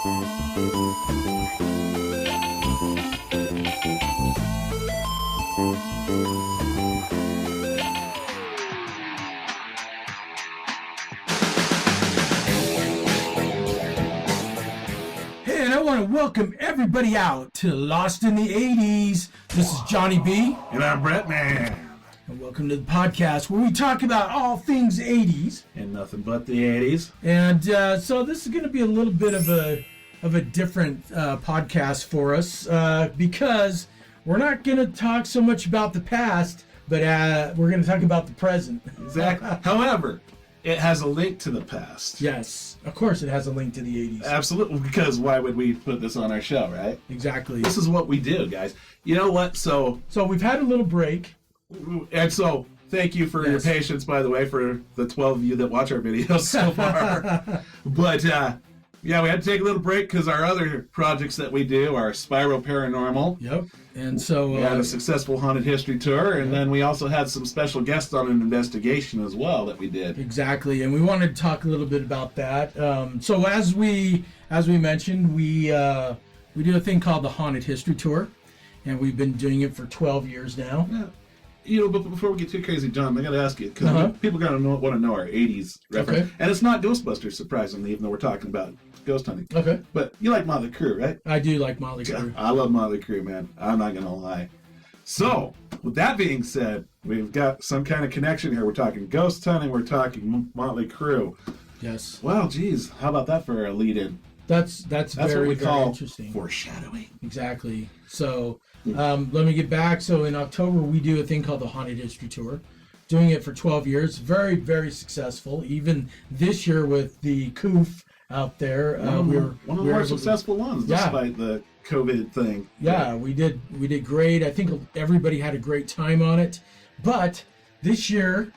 And I want to welcome everybody out to Lost in the 80s. This is Johnny B. And I'm Bretman. And welcome to the podcast where we talk about all things 80s. And nothing but the 80s. And so this is going to be a little bit of a different podcast for us because we're not going to talk so much about the past, but we're going to talk about the present. Exactly. However, it has a link to the past. Yes, of course it has a link to the 80s. Absolutely, because why would we put this on our show, right? Exactly. This is what we do, guys. You know what? So we've had a little break. And so, thank you for your patience, by the way, for the 12 of you that watch our videos so far. But, yeah, we had to take a little break because our other projects that we do are SPIRO Paranormal. Yep. And so we had a successful haunted history tour, and then we also had some special guests on an investigation as well that we did. Exactly, and we wanted to talk a little bit about that. So as we mentioned, we do a thing called the haunted history tour, and we've been doing it for 12 years now. Yeah. You know, but before we get too crazy, John, I got to ask you, because people got to want to know our 80s reference. Okay. And it's not Ghostbusters, surprisingly, even though we're talking about ghost hunting. Okay. But you like Motley Crue, right? I do like Motley Crue. I love Motley Crue, man. I'm not going to lie. So, with that being said, we've got some kind of connection here. We're talking ghost hunting. We're talking Motley Crue. Yes. Well, geez, how about that for a lead-in? That's very, what we very call interesting. Foreshadowing. Exactly. So, let me get back. So, in October, we do a thing called the haunted history tour. Doing it for 12 years. Very, very successful. Even this year with the COOF out there. One of the more successful ones, despite the COVID thing. Yeah, we did great. I think everybody had a great time on it. But this year,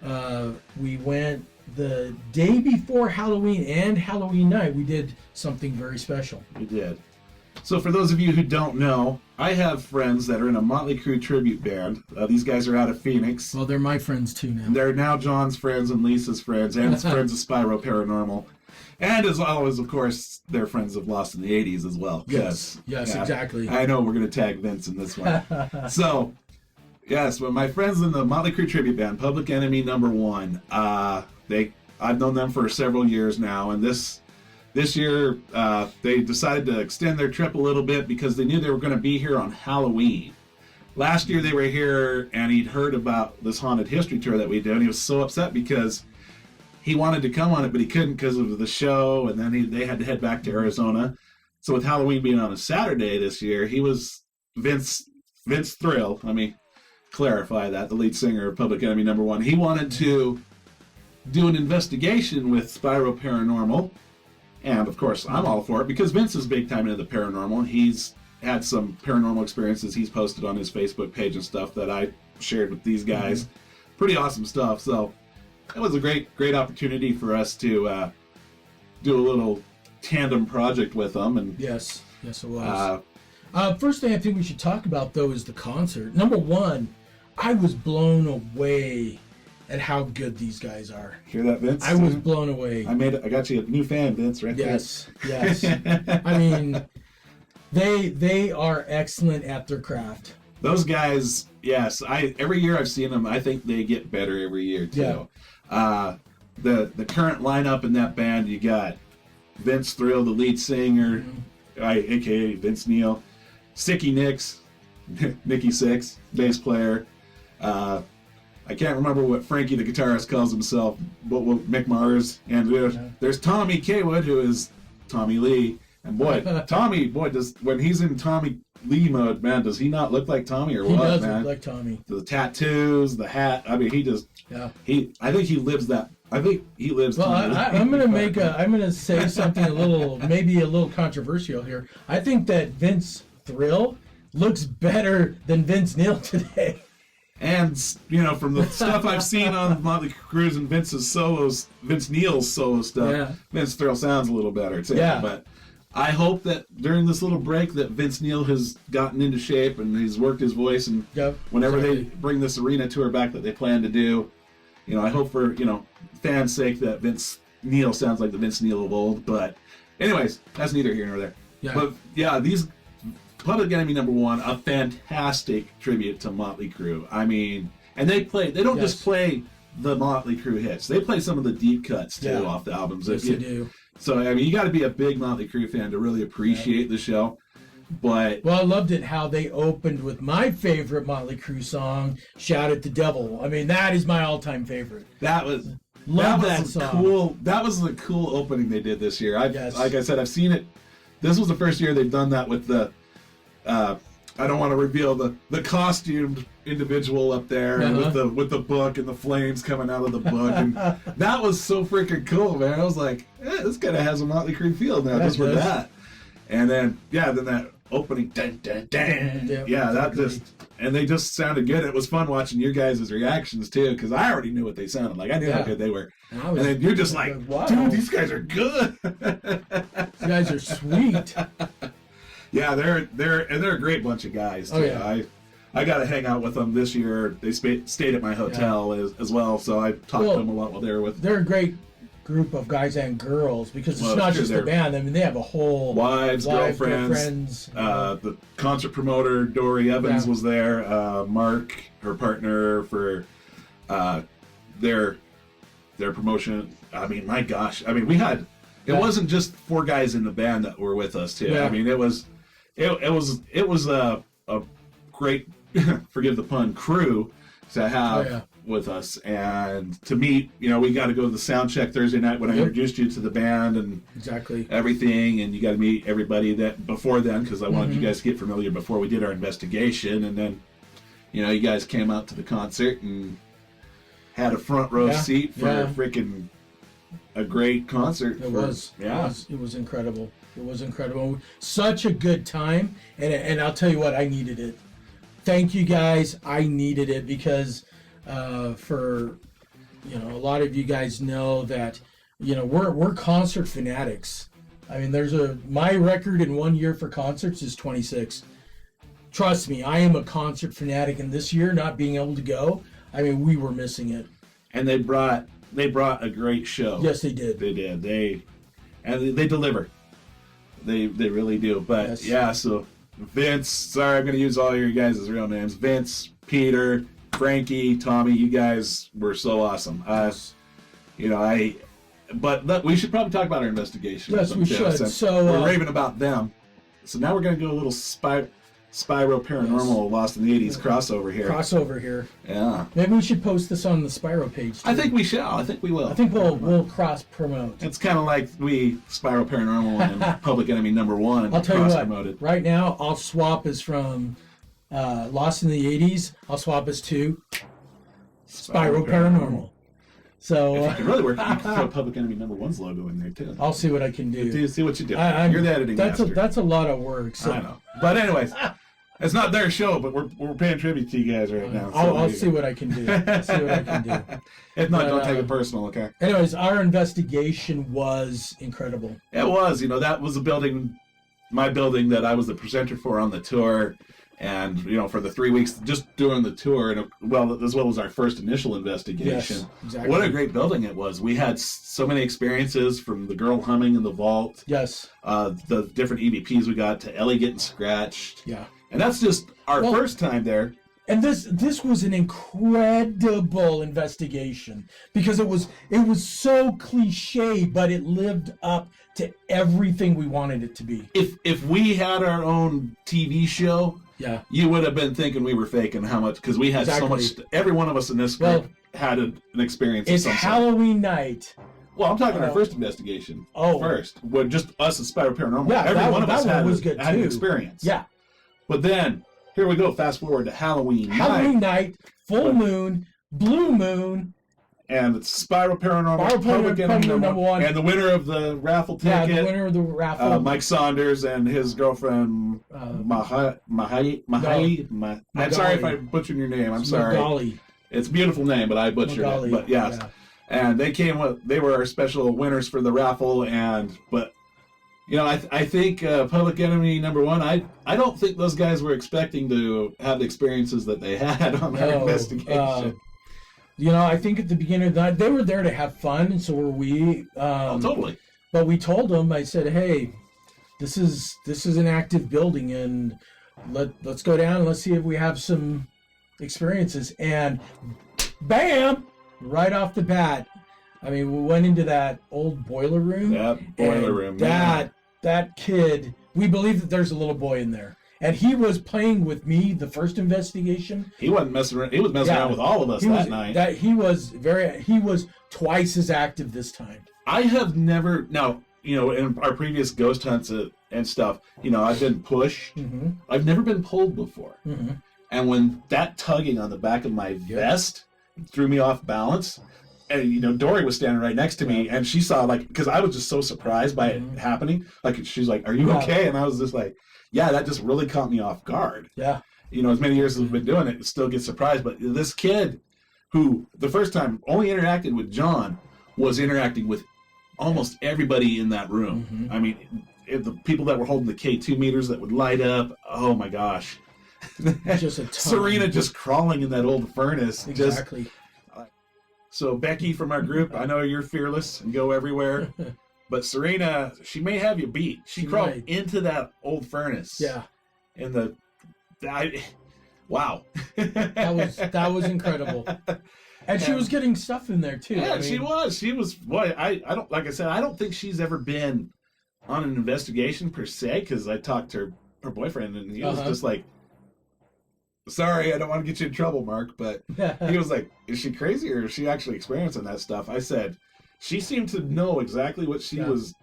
we went the day before Halloween and Halloween night. We did something very special. We did. So for those of you who don't know, I have friends that are in a Motley Crue tribute band. These guys are out of Phoenix. Well, they're my friends too now. They're now John's friends and Lisa's friends, and friends of SPIRO Paranormal. And as always, of course, they're friends of Lost in the 80s as well. Yes, exactly. I know we're going to tag Vince in this one. So, yes, but my friends in the Motley Crue tribute band, Public Enemy number 1, I've known them for several years now, and this year they decided to extend their trip a little bit because they knew they were going to be here on Halloween. Last year they were here, and he'd heard about this haunted history tour that we did, and he was so upset because he wanted to come on it, but he couldn't because of the show, and then they had to head back to Arizona. So with Halloween being on a Saturday this year, he was Vince Thrill. Let me clarify that, the lead singer of Public Enemy number 1. He wanted to do an investigation with SPIRO Paranormal, and of course I'm all for it because Vince is big time into the paranormal. He's had some paranormal experiences he's posted on his Facebook page and stuff that I shared with these guys. Pretty awesome stuff. So it was a great opportunity for us to do a little tandem project with them. And yes, it was. First thing I think we should talk about, though, is the concert. Number 1, I was blown away at how good these guys are. Hear that, Vince? I was blown away. I got you a new fan, Vince, right there. Yes. I mean, they are excellent at their craft. Those guys, yes. Every year I've seen them, I think they get better every year, too. Yeah. The current lineup in that band, you got Vince Thrill, the lead singer, a.k.a. Vince Neil, Sicky Nicks, Nicky Six, bass player. I can't remember what Frankie the guitarist calls himself, but Mick Mars. And there's Tommy Kaywood, who is Tommy Lee. And Tommy, when he's in Tommy Lee mode, man, does he not look like Tommy or what, man? He does look like Tommy. The tattoos, the hat. I mean, I think he lives that. I think he lives. Well, I'm gonna say something maybe a little controversial here. I think that Vince Thrill looks better than Vince Neil today. And, from the stuff I've seen on Motley Crue and Vince Neil's solo stuff, Vince Thrill sounds a little better, too. Yeah. But I hope that during this little break that Vince Neil has gotten into shape and he's worked his voice, and whenever they bring this arena tour back that they plan to do, I hope for, fans' sake that Vince Neil sounds like the Vince Neil of old. But Anyways, that's neither here nor there. Yeah. But yeah, these Public Enemy #1, a fantastic tribute to Motley Crue. I mean, and they don't just play the Motley Crue hits. They play some of the deep cuts too off the albums. Yes, they do. So I mean, you got to be a big Motley Crue fan to really appreciate the show. But I loved it how they opened with my favorite Motley Crue song, "Shout at the Devil." I mean, that is my all-time favorite. That was song. cool. That was the cool opening they did this year. Like I said, I've seen it. This was the first year they've done that with the. I don't want to reveal the costumed individual up there with the book and the flames coming out of the book, and that was so freaking cool, man. I was like, this kind of has a Motley Crue feel now just with that. And then that opening, dun, dun, dun. That just, and they just sounded good. It was fun watching your guys' reactions too, because I already knew what they sounded like. I knew how good they were. And then you're just like, wow. Dude, these guys are good. These guys are sweet. Yeah, they're a great bunch of guys too. Oh, yeah. I got to hang out with them this year. They stayed at my hotel as well, so I talked to them a lot while they were with. They're a great group of guys and girls because it's not just the band. I mean, they have a whole wives, girlfriends. The concert promoter Dory Evans was there. Mark, her partner for their promotion. I mean, my gosh. I mean, we had. It wasn't just 4 guys in the band that were with us too. I mean, it was a great, forgive the pun, crew to have with us and to meet. You know, we got to go to the sound check Thursday night when I introduced you to the band and everything, and you got to meet everybody that before then because I wanted you guys to get familiar before we did our investigation, and then you guys came out to the concert and had a front row seat for freaking. A great concert. It was incredible. It was incredible. Such a good time, and I'll tell you what, I needed it. Thank you guys. I needed it because for a lot of you guys know that we're concert fanatics. I mean, my record in 1 year for concerts is 26. Trust me, I am a concert fanatic, and this year not being able to go, I mean, we were missing it. And they brought a great show. Yes, they did. They did. They deliver. They really do. But so Vince, sorry, I'm going to use all your guys' real names. Vince, Peter, Frankie, Tommy, you guys were so awesome. But we should probably talk about our investigation. Yes, we should. So we're raving about them. So now we're going to do a little SPIRO Paranormal Lost in the 80s crossover here. Yeah. Maybe we should post this on the SPIRO page too. I think we shall. I think we will. I think we'll cross promote. It's kind of like SPIRO Paranormal and Public Enemy #1. I'll tell you what. Right now, I'll swap us from Lost in the 80s. I'll swap us to SPIRO Paranormal. So if you can really work, you can throw Public Enemy #1's logo in there too. I'll see what I can do. See what you do. You're the editing master. That's a lot of work. So. I know. But anyways, it's not their show, but we're paying tribute to you guys right now. So I'll see what I can do. If not, don't take it personal, okay? Anyways, our investigation was incredible. It was. That was my building that I was the presenter for on the tour. And, for the 3 weeks just doing the tour, and as well as our first initial investigation. Yes, exactly. What a great building it was. We had so many experiences from the girl humming in the vault. Yes. The different EVPs we got to Ellie getting scratched. Yeah. And that's just our first time there. And this was an incredible investigation because it was so cliche, but it lived up to everything we wanted it to be. If we had our own TV show, you would have been thinking we were faking how much, because we had so much. Every one of us in this group had an experience. It's Halloween night. Well, I'm talking our first investigation. First, with just us at SPIRO Paranormal. Yeah, every one of us had an experience. Yeah, but then here we go. Fast forward to Halloween night, full moon, blue moon. And it's SPIRO Paranormal, Public Enemy #1, and the winner of the raffle ticket. Yeah, the winner of the raffle. Mike Saunders and his girlfriend, Magali. I'm sorry if I'm butchering your name. I'm sorry. Magali. It's a beautiful name, but I butchered it. But yes. Yeah. And they they were our special winners for the raffle. But I think Public Enemy #1, I don't think those guys were expecting to have the experiences that they had on their investigation. I think at the beginning of the night, they were there to have fun, and so were we. Totally. But we told them, I said, hey, this is an active building, and let's go down and let's see if we have some experiences. And bam, right off the bat, I mean, we went into that old boiler room. Yep, boiler room. That kid, we believe that there's a little boy in there. And he was playing with me the first investigation. He wasn't messing around. He was messing around with all of us that night. He was twice as active this time. I have never, now, in our previous ghost hunts and stuff, I've been pushed. Mm-hmm. I've never been pulled before. Mm-hmm. And when that tugging on the back of my vest threw me off balance, and, Dory was standing right next to me, and she saw, because I was just so surprised by it happening. She's like, are you okay? And I was just like, yeah, that just really caught me off guard. Yeah. As many years as we've been doing it, still get surprised. But this kid, who the first time only interacted with John, was interacting with almost everybody in that room. Mm-hmm. I mean, the people that were holding the K2 meters that would light up, oh my gosh. Just a ton. Serena just crawling in that old furnace. Exactly. So Becky from our group, I know you're fearless and go everywhere. But Serena, she may have you beat. She crawled into that old furnace. Yeah. Wow. That was incredible. And she was getting stuff in there too. Yeah, I mean, she was. She was. Boy, I don't. Like I said, I don't think she's ever been on an investigation per se. Because I talked to her boyfriend, and he was just like, "Sorry, I don't want to get you in trouble, Mark." But he was like, "Is she crazy, or is she actually experiencing that stuff?" I said, "She seemed to know exactly what she was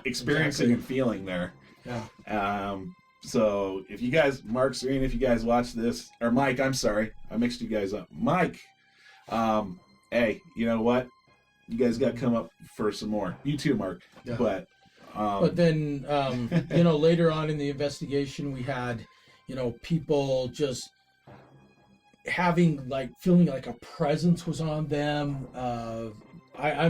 experiencing and feeling there." Yeah. So if you guys, Mark, Serena, if you guys watch this, or Mike, I'm sorry, I mixed you guys up. Mike. Hey, you know what? You guys got to come up for some more. You too, Mark. Yeah. But then, later on in the investigation, we had, people just having feeling like a presence was on them. I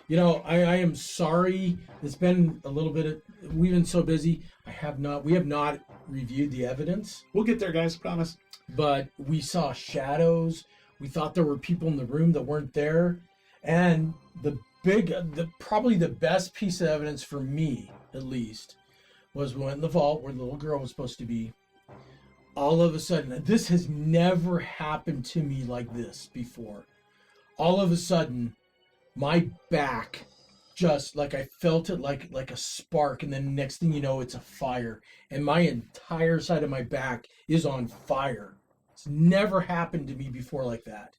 am sorry. It's been a little bit. We've been so busy. We have not reviewed the evidence. We'll get there, guys. Promise. But we saw shadows. We thought there were people in the room that weren't there. And probably the best piece of evidence for me, at least, was we went in the vault where the little girl was supposed to be. All of a sudden, this has never happened to me like this before. All of a sudden, my back just I felt it like a spark, and then next thing you know, it's a fire. And my entire side of my back is on fire. It's never happened to me before like that.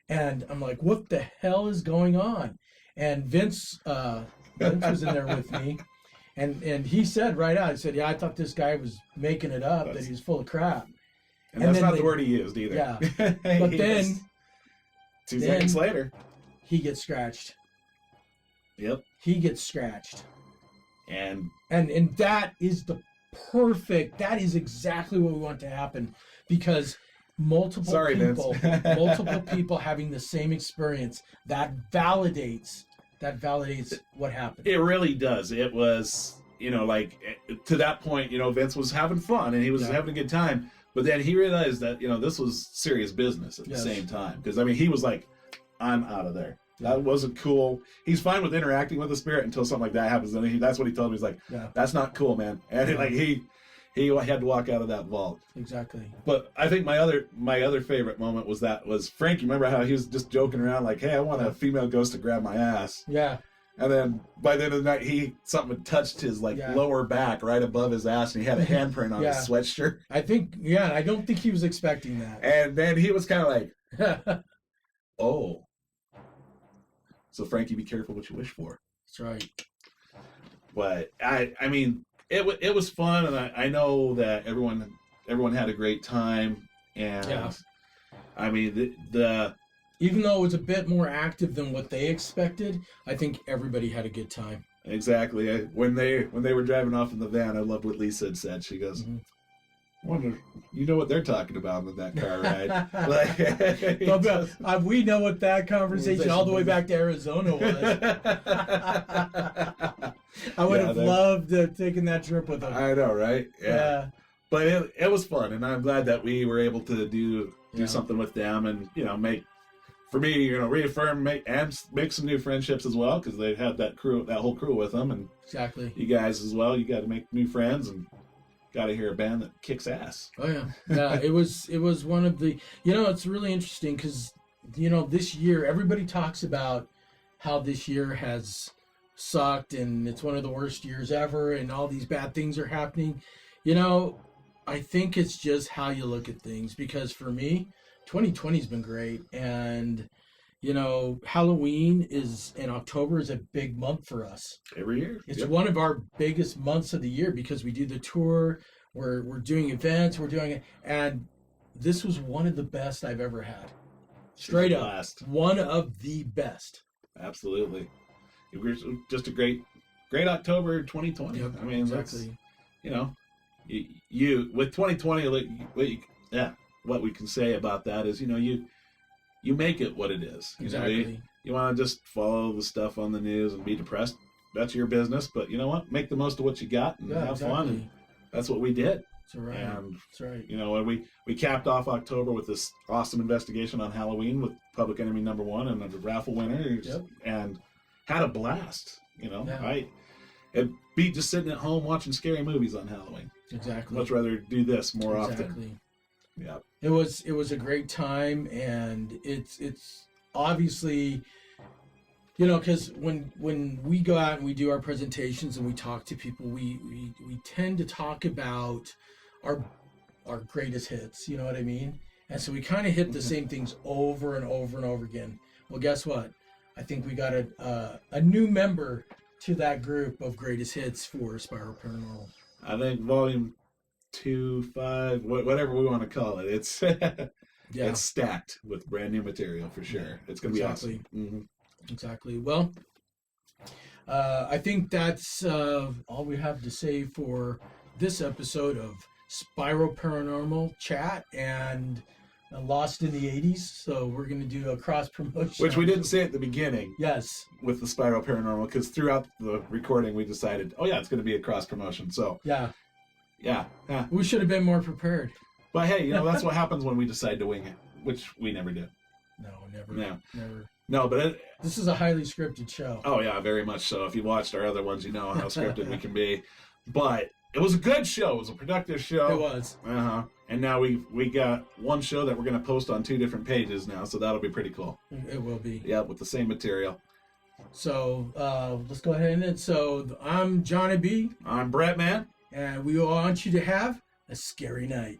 And I'm like, what the hell is going on? And Vince was in there with me. And he said right out, he said, yeah, I thought this guy was making it up, that he was full of crap. And that's not the word he used either. Yeah. But then 2 seconds later, he gets scratched. Yep. He gets scratched. And that is that is exactly what we want to happen, because multiple people having the same experience, that validates what happened. It really does. It was, to that point, Vince was having fun and he was having a good time, but then he realized that, this was serious business at the same time. Because, he was like, I'm out of there. That wasn't cool. He's fine with interacting with the spirit until something like that happens. And that's what he told me. He's like, that's not cool, man. And he had to walk out of that vault. Exactly. But I think my other favorite moment was Frankie. Remember how he was just joking around like, hey, I want a female ghost to grab my ass. Yeah. And then by the end of the night, something had touched his lower back right above his ass, and he had a handprint on his sweatshirt. I don't think he was expecting that. And then he was kind of like, oh. So Frankie, be careful what you wish for. That's right. But it was fun, and I know that everyone had a great time, and the even though it was a bit more active than what they expected, I think everybody had a good time. Exactly. When they were driving off in the van, I loved what Lisa had said. She goes, "Wonder, you know what they're talking about with that car ride?" We know what that conversation all the way back to Arizona was. I would have loved taking that trip with them. I know, right? Yeah. But it was fun, and I'm glad that we were able to do something with them, and make for me, reaffirm and make some new friendships as well, because they had that whole crew with them, and exactly. You guys as well. You got to make new friends and got to hear a band that kicks ass. Oh yeah. It was one of the. It's really interesting because this year everybody talks about how this year has sucked and it's one of the worst years ever and all these bad things are happening. I think it's just how you look at things, because for me, 2020 has been great, and Halloween in October is a big month for us. Every year. It's one of our biggest months of the year because we do the tour, we're doing events, we're doing it, and this was one of the best I've ever had. Straight up. One of the best. Absolutely. It was just a great October 2020. Yep, I mean, exactly. You with 2020, what we can say about that is, you make it what it is. Exactly. You want to just follow the stuff on the news and be depressed. That's your business. But you know what? Make the most of what you got and have fun. And that's what we did. That's right. And, that's right. When we capped off October with this awesome investigation on Halloween with Public Enemy #1 and the raffle winners, and had a blast. It beat just sitting at home watching scary movies on Halloween. Exactly. Much rather do this more often. Yeah. It was a great time, and it's obviously, because when we go out and we do our presentations and we talk to people, we tend to talk about our greatest hits. You know what I mean? And so we kind of hit the same things over and over and over again. Well, guess what? I think we got a new member to that group of greatest hits for SPIRO Paranormal. I think volume 2, 5, whatever we want to call it, it's it's stacked with brand new material for sure. It's going to be awesome. Mm-hmm. Exactly. Well, I think that's all we have to say for this episode of SPIRO Paranormal Chat and Lost in the 80s. So we're going to do a cross promotion, which we didn't say at the beginning. Yes, with the SPIRO Paranormal, because throughout the recording we decided, it's going to be a cross promotion. So yeah, we should have been more prepared. But hey, that's what happens when we decide to wing it, which we never do. No, never. No, but this is a highly scripted show. Oh yeah, very much so. If you watched our other ones, you know how scripted we can be. But it was a good show. It was a productive show. It was. And now we got one show that we're going to post on 2 different pages now, so that'll be pretty cool. It will be. Yeah, with the same material. So let's go ahead and so I'm Johnny B. I'm Bretman. And we want you to have a scary night.